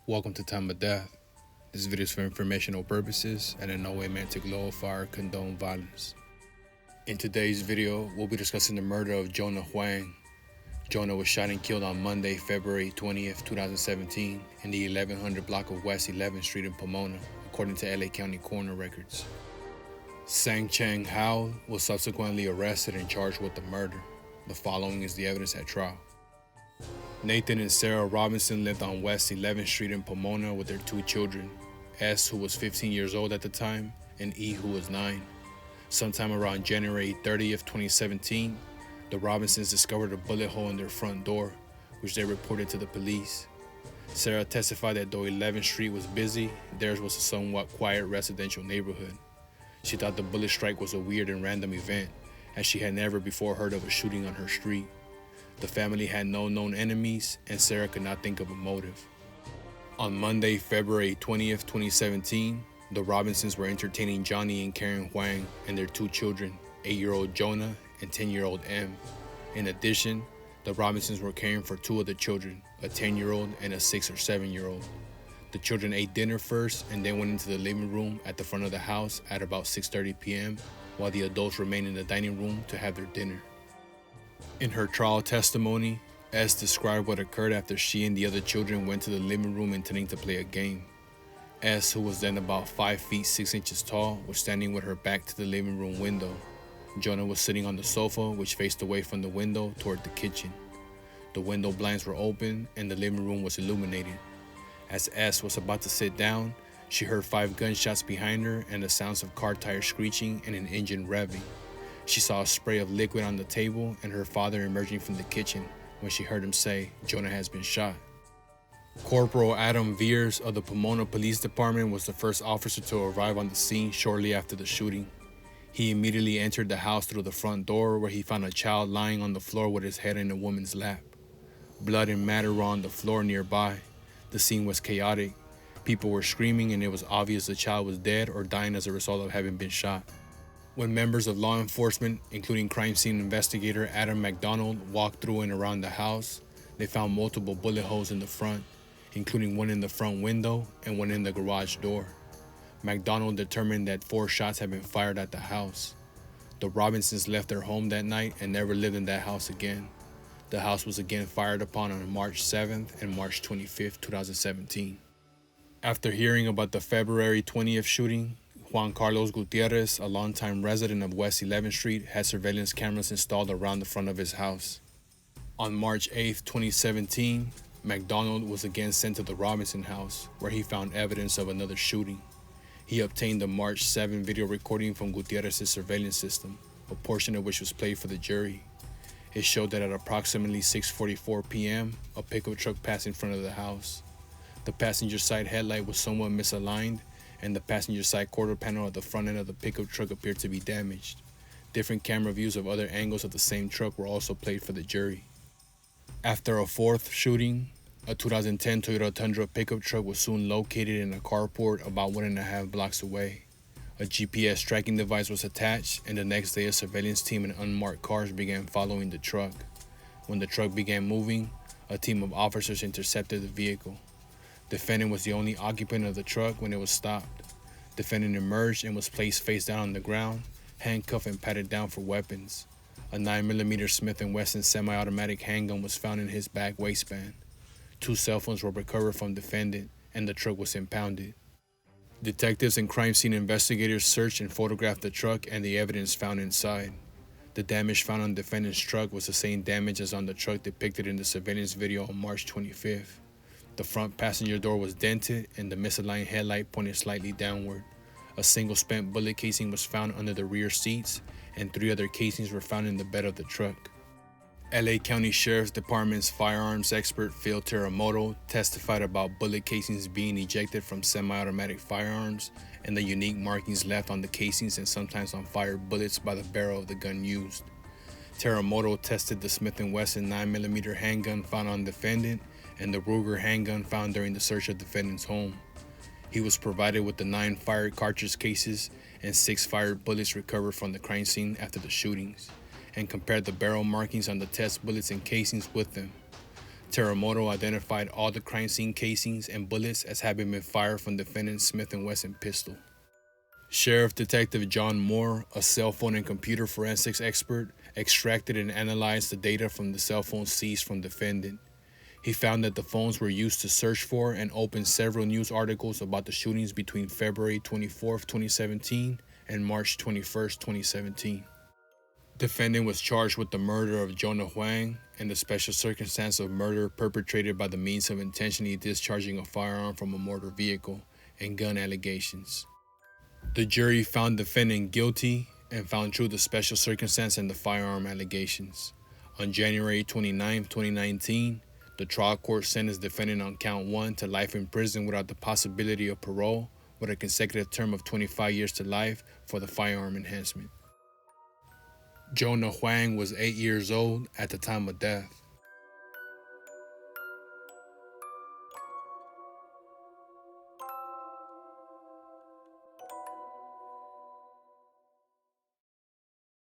Welcome to Time of Death. This video is for informational purposes and in no way meant to glorify or condone violence. In today's video, we'll be discussing the murder of Jonah Huang. Jonah was shot and killed on Monday, February 20th, 2017 in the 1100 block of West 11th Street in Pomona, according to LA County coroner records. Sang Cheng Hao was subsequently arrested and charged with the murder. The following is the evidence at trial. Nathan and Sarah Robinson lived on West 11th Street in Pomona with their two children, S, who was 15 years old at the time, and E, who was 9. Sometime around January 30th, 2017, the Robinsons discovered a bullet hole in their front door, which they reported to the police. Sarah testified that though 11th Street was busy, theirs was a somewhat quiet residential neighborhood. She thought the bullet strike was a weird and random event, as she had never before heard of a shooting on her street. The family had no known enemies, and Sarah could not think of a motive. On Monday, February 20th, 2017, the Robinsons were entertaining Johnny and Karen Huang and their two children, 8-year-old Jonah and 10-year-old M. In addition, the Robinsons were caring for two of the children, a 10-year-old and a 6 or 7-year-old. The children ate dinner first and then went into the living room at the front of the house at about 6:30 p.m., while the adults remained in the dining room to have their dinner. In her trial testimony, S described what occurred after she and the other children went to the living room intending to play a game. S, who was then about 5 feet 6 inches tall, was standing with her back to the living room window. Jonah was sitting on the sofa, which faced away from the window toward the kitchen. The window blinds were open and the living room was illuminated. As S was about to sit down, she heard 5 gunshots behind her and the sounds of car tires screeching and an engine revving. She saw a spray of liquid on the table and her father emerging from the kitchen when she heard him say, "Jonah has been shot." Corporal Adam Veers of the Pomona Police Department was the first officer to arrive on the scene shortly after the shooting. He immediately entered the house through the front door, where he found a child lying on the floor with his head in a woman's lap. Blood and matter were on the floor nearby. The scene was chaotic. People were screaming and it was obvious the child was dead or dying as a result of having been shot. When members of law enforcement, including crime scene investigator Adam McDonald, walked through and around the house, they found multiple bullet holes in the front, including one in the front window and one in the garage door. McDonald determined that 4 shots had been fired at the house. The Robinsons left their home that night and never lived in that house again. The house was again fired upon on March 7th and March 25th, 2017. After hearing about the February 20th shooting, Juan Carlos Gutierrez, a longtime resident of West 11th Street, had surveillance cameras installed around the front of his house. On March 8th, 2017, McDonald was again sent to the Robinson house, where he found evidence of another shooting. He obtained the March 7 video recording from Gutierrez's surveillance system, a portion of which was played for the jury. It showed that at approximately 6:44 p.m., a pickup truck passed in front of the house. The passenger side headlight was somewhat misaligned, and the passenger side quarter panel at the front end of the pickup truck appeared to be damaged. Different camera views of other angles of the same truck were also played for the jury. After a fourth shooting, a 2010 Toyota Tundra pickup truck was soon located in a carport about 1.5 blocks away. A GPS tracking device was attached, and the next day a surveillance team and unmarked cars began following the truck. When the truck began moving, a team of officers intercepted the vehicle. Defendant was the only occupant of the truck when it was stopped. Defendant emerged and was placed face down on the ground, handcuffed and patted down for weapons. A 9mm Smith & Wesson semi-automatic handgun was found in his back waistband. 2 cell phones were recovered from defendant, and the truck was impounded. Detectives and crime scene investigators searched and photographed the truck and the evidence found inside. The damage found on defendant's truck was the same damage as on the truck depicted in the surveillance video on March 25th. The front passenger door was dented and the misaligned headlight pointed slightly downward. A single spent bullet casing was found under the rear seats, and 3 other casings were found in the bed of the truck. LA County Sheriff's Department's firearms expert Phil Teramoto testified about bullet casings being ejected from semi-automatic firearms and the unique markings left on the casings and sometimes on fired bullets by the barrel of the gun used. Teramoto tested the Smith & Wesson 9mm handgun found on defendant and the Ruger handgun found during the search of defendant's home. He was provided with the 9 fired cartridge cases and 6 fired bullets recovered from the crime scene after the shootings, and compared the barrel markings on the test bullets and casings with them. Teramoto identified all the crime scene casings and bullets as having been fired from defendant's Smith & Wesson pistol. Sheriff Detective John Moore, a cell phone and computer forensics expert, extracted and analyzed the data from the cell phone seized from defendant. He found that the phones were used to search for and open several news articles about the shootings between February 24, 2017 and March 21, 2017. Defendant was charged with the murder of Jonah Huang and the special circumstance of murder perpetrated by the means of intentionally discharging a firearm from a motor vehicle and gun allegations. The jury found defendant guilty and found true the special circumstance and the firearm allegations. On January 29, 2019, the trial court sentenced defendant on count 1 to life in prison without the possibility of parole, with a consecutive term of 25 years to life for the firearm enhancement. Jonah Huang was 8 years old at the time of death.